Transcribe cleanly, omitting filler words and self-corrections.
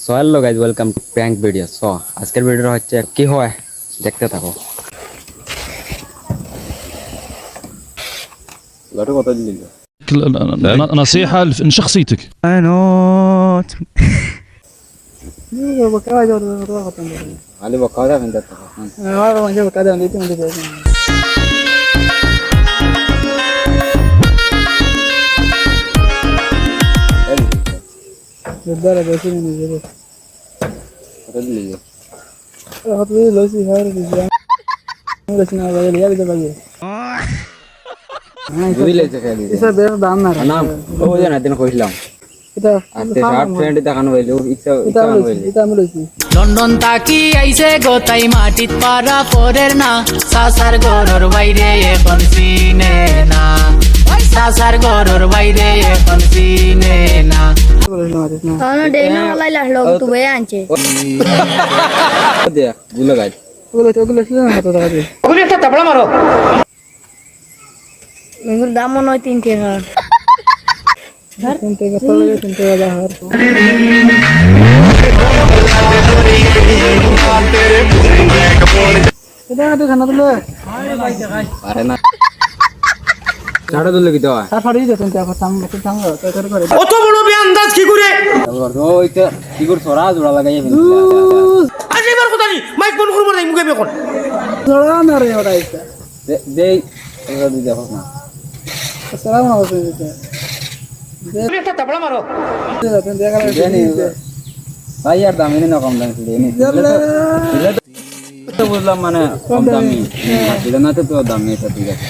So hello guys, welcome to prank video. So আজকের ভিডিওটা হচ্ছে কি হয় দেখতে থাকো। কত দিল نصيحة من شخصيتك. খালি বকা দাও কিন্তু কত দিল নাম ও জানা দিন কইলাম লন্ডন তাকি আইছে গোতাই মাটিত পারা পরের না সাসার গরর বাইরে এখন চিনে না সাসার গরর বাইরে এখন চিনে না তাহলে ডেইনো হলাই লাহলো তো বে আনছে দে গুলো গাইড ওগুলো একটা তাবলা মারো মেগুর দাম মনে হয় 3 টাকা আরে না ছাড়া দিলে কি দেওয়া কত বড় বে আন্দাজ কি করে ওইটা কি করে সরা জোড়া লাগাই আজ এবার কথা নি মাইক বন্ধ করব না মুখে বেকন দে দেখো না একটা তাবলা মারো ভাই আর দামি না কম দামি তো বুঝলাম মানে কম দামি না তো দামি এটা ঠিক আছে